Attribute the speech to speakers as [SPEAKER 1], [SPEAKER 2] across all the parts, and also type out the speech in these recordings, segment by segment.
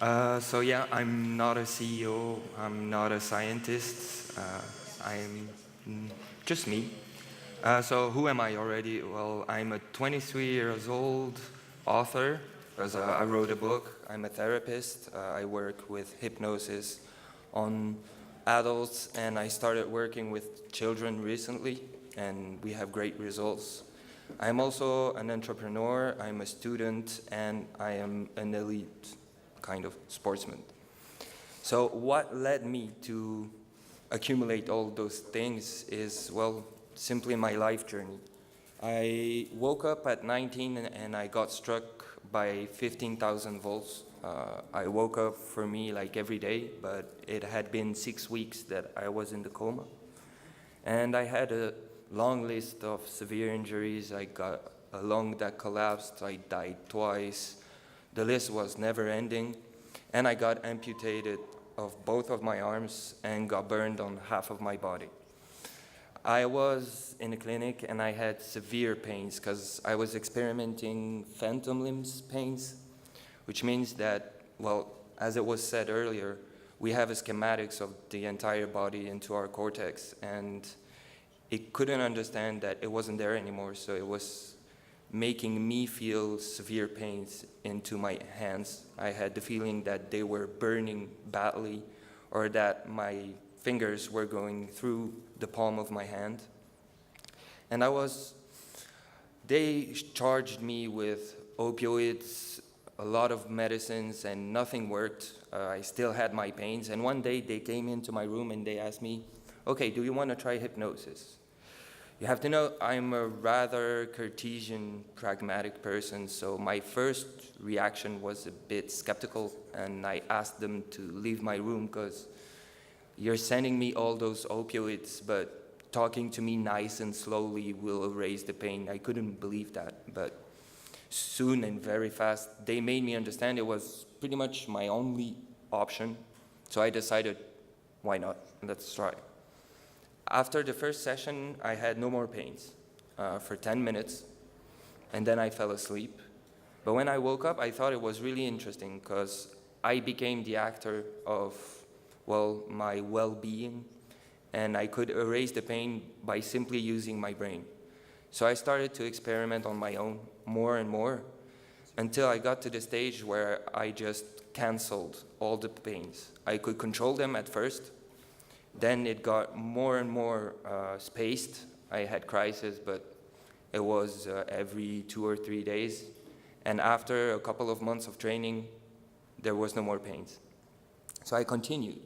[SPEAKER 1] So yeah, I'm not a CEO, I'm not a scientist, I'm just me. So who am I already? Well, I'm a 23 years old author, because I wrote a book. I'm a therapist. I work with hypnosis on adults, and I started working with children recently, and we have great results. I'm also an entrepreneur, I'm a student, and I am an elite kind of sportsman. So what led me to accumulate all those things is, well, simply my life journey. I woke up at 19 and I got struck by 15,000 volts. I woke up for me like every day, but it had been 6 weeks that I was in the coma. And I had a long list of severe injuries. I got a lung that collapsed, I died twice. The list was never ending. And I got amputated of both of my arms and got burned on half of my body. I was in a clinic and I had severe pains because I was experimenting phantom limbs pains, which means that, well, as it was said earlier, we have a schematics of the entire body into our cortex, and it couldn't understand that it wasn't there anymore, so it was making me feel severe pains into my hands. I had the feeling that they were burning badly, or that my fingers were going through the palm of my hand. And they charged me with opioids, a lot of medicines, and nothing worked. I still had my pains, and one day they came into my room and they asked me, okay, do you want to try hypnosis? You have to know I'm a rather Cartesian, pragmatic person, so my first reaction was a bit skeptical, and I asked them to leave my room because you're sending me all those opioids, but talking to me nice and slowly will erase the pain. I couldn't believe that, but soon and very fast, they made me understand it was pretty much my only option, so I decided, why not? Let's try. After the first session, I had no more pains for 10 minutes, and then I fell asleep. But when I woke up, I thought it was really interesting because I became the actor of, well, my well-being, and I could erase the pain by simply using my brain. So I started to experiment on my own more and more until I got to the stage where I just canceled all the pains. I could control them at first. Then it got more and more spaced. I had crisis, but it was every 2 or 3 days. And after a couple of months of training, there was no more pains. So I continued,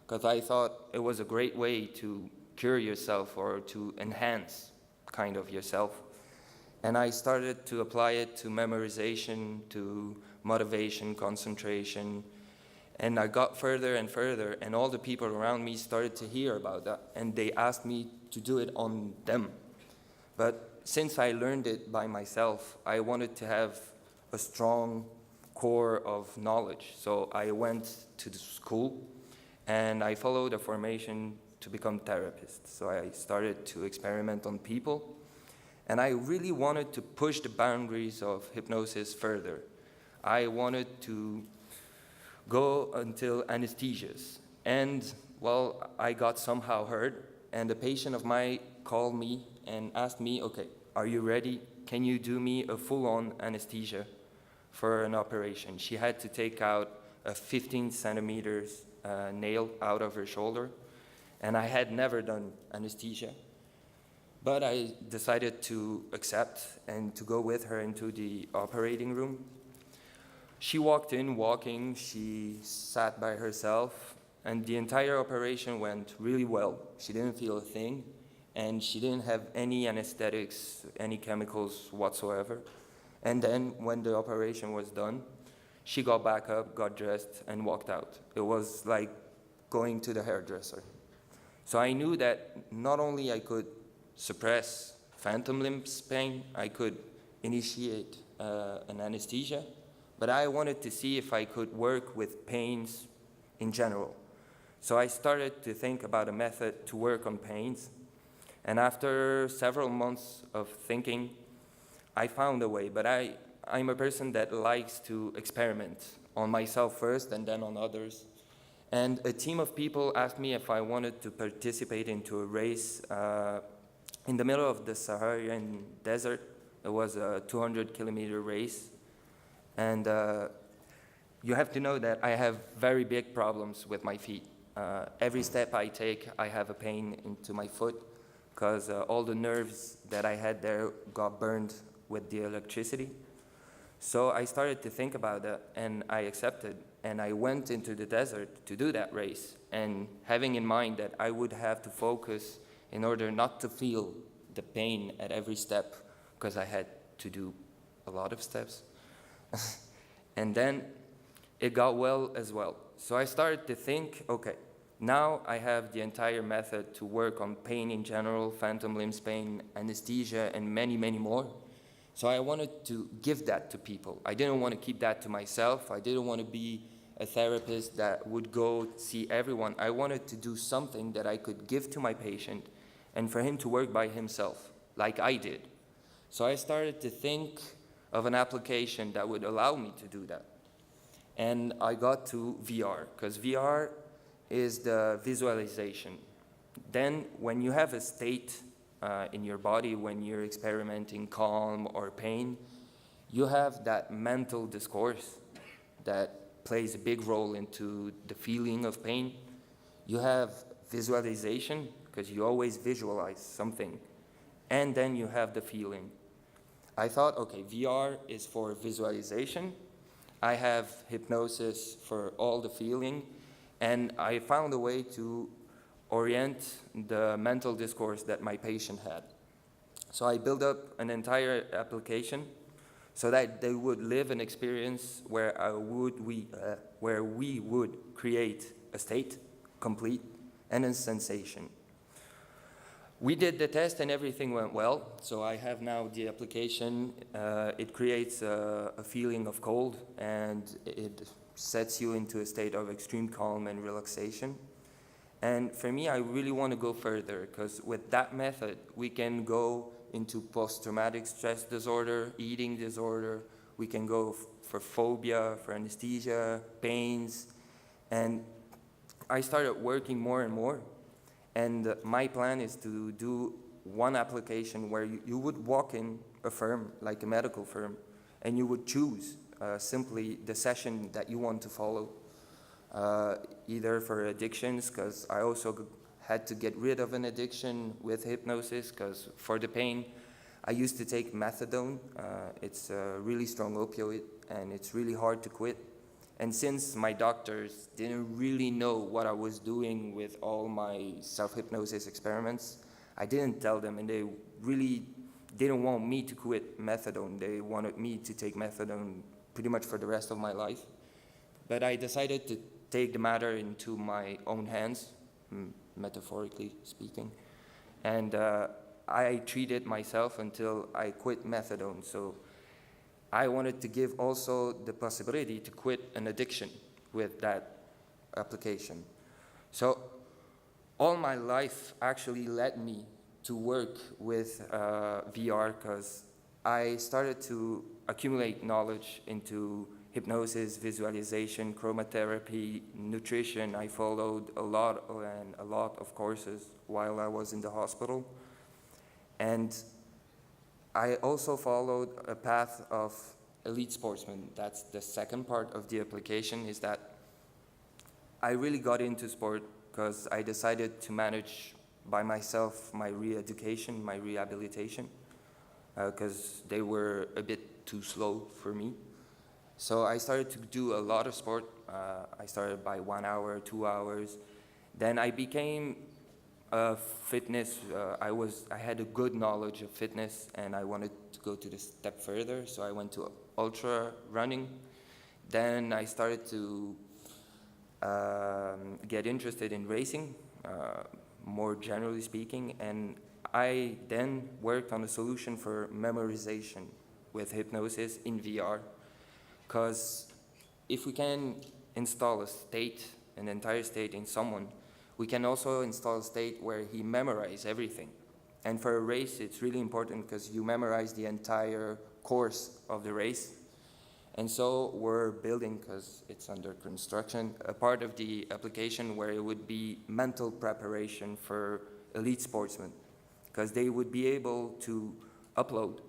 [SPEAKER 1] because I thought it was a great way to cure yourself or to enhance kind of yourself. And I started to apply it to memorization, to motivation, concentration. And I got further and further, and all the people around me started to hear about that, and they asked me to do it on them. But since I learned it by myself, I wanted to have a strong core of knowledge. So I went to the school, and I followed a formation to become therapist. So I started to experiment on people, and I really wanted to push the boundaries of hypnosis further. I wanted to go until anesthesias. And, well, I got somehow hurt, and a patient of mine called me and asked me, okay, are you ready? Can you do me a full-on anesthesia for an operation? She had to take out a 15 centimeters nail out of her shoulder, and I had never done anesthesia. But I decided to accept and to go with her into the operating room. She walked in walking, she sat by herself, and the entire operation went really well. She didn't feel a thing, and she didn't have any anesthetics, any chemicals whatsoever. And then when the operation was done, she got back up, got dressed, and walked out. It was like going to the hairdresser. So I knew that not only I could suppress phantom limbs pain, I could initiate an anesthesia, but I wanted to see if I could work with pains in general. So I started to think about a method to work on pains, and after several months of thinking, I found a way. But I'm a person that likes to experiment on myself first and then on others. And a team of people asked me if I wanted to participate into a race in the middle of the Saharan desert. It was a 200-kilometer race. And you have to know that I have very big problems with my feet. Every step I take, I have a pain into my foot because all the nerves that I had there got burned with the electricity. So I started to think about that, and I accepted, and I went into the desert to do that race, and having in mind that I would have to focus in order not to feel the pain at every step, because I had to do a lot of steps. And then it got well as well. So I started to think, okay, now I have the entire method to work on pain in general, phantom limbs pain, anesthesia, and many, many more. So I wanted to give that to people. I didn't want to keep that to myself. I didn't want to be a therapist that would go see everyone. I wanted to do something that I could give to my patient and for him to work by himself, like I did. So I started to think of an application that would allow me to do that. And I got to VR, because VR is the visualization. Then when you have a state in your body, when you're experimenting calm or pain, you have that mental discourse that plays a big role into the feeling of pain. You have visualization, because you always visualize something. And then you have the feeling. I thought, okay, VR is for visualization. I have hypnosis for all the feeling. And I found a way to orient the mental discourse that my patient had. So I built up an entire application so that they would live an experience where we would create a state, complete, and a sensation. We did the test and everything went well. So I have now the application. It creates a feeling of cold, and it sets you into a state of extreme calm and relaxation. And for me, I really want to go further, because with that method, we can go into post-traumatic stress disorder, eating disorder. We can go for phobia, for anesthesia, pains. And I started working more and more. And my plan is to do one application where you would walk in a firm, like a medical firm, and you would choose simply the session that you want to follow. Either for addictions, because I also had to get rid of an addiction with hypnosis, because for the pain, I used to take methadone. It's a really strong opioid, and it's really hard to quit. And since my doctors didn't really know what I was doing with all my self-hypnosis experiments, I didn't tell them, and they really didn't want me to quit methadone. They wanted me to take methadone pretty much for the rest of my life. But I decided to take the matter into my own hands, metaphorically speaking. And I treated myself until I quit methadone. So I wanted to give also the possibility to quit an addiction with that application. So all my life actually led me to work with VR, because I started to accumulate knowledge into hypnosis, visualization, chromotherapy, nutrition. I followed a lot of courses while I was in the hospital. And I also followed a path of elite sportsman. That's the second part of the application, is that I really got into sport because I decided to manage by myself my re-education, my rehabilitation, because they were a bit too slow for me. So I started to do a lot of sport. I started by 1 hour, 2 hours. Then I became fitness. I had a good knowledge of fitness, and I wanted to go to the step further. So I went to ultra running. Then I started to get interested in racing, more generally speaking. And I then worked on a solution for memorization with hypnosis in VR. Because if we can install a state, an entire state in someone, we can also install a state where he memorizes everything. And for a race, it's really important because you memorize the entire course of the race. And so we're building, because it's under construction, a part of the application where it would be mental preparation for elite sportsmen, because they would be able to upload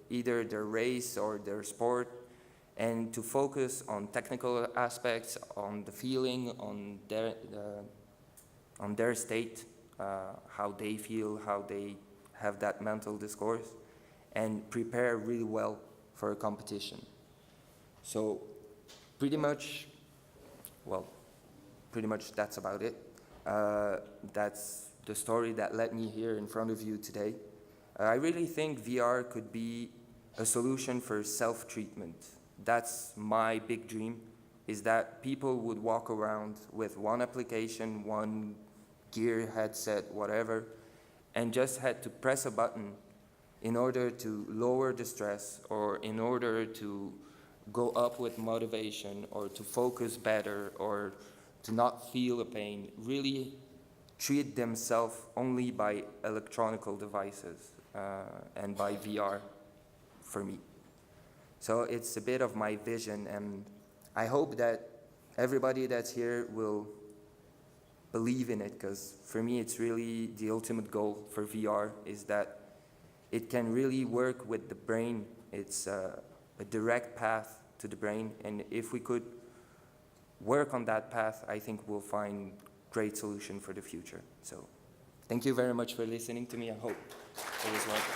[SPEAKER 1] either their race or their sport, and to focus on technical aspects, on the feeling, on their state, how they feel, how they have that mental discourse, and prepare really well for a competition. So pretty much that's about it. That's the story that led me here in front of you today. I really think VR could be a solution for self-treatment. That's my big dream, is that people would walk around with one application, one gear, headset, whatever, and just had to press a button in order to lower the stress, or in order to go up with motivation, or to focus better, or to not feel a pain, really treat themselves only by electronical devices and by VR for me. So it's a bit of my vision, and I hope that everybody that's here will believe in it, because for me it's really the ultimate goal for VR, is that it can really work with the brain. It's a direct path to the brain, and if we could work on that path, I think we'll find great solution for the future. So thank you very much for listening to me. I hope it was welcome.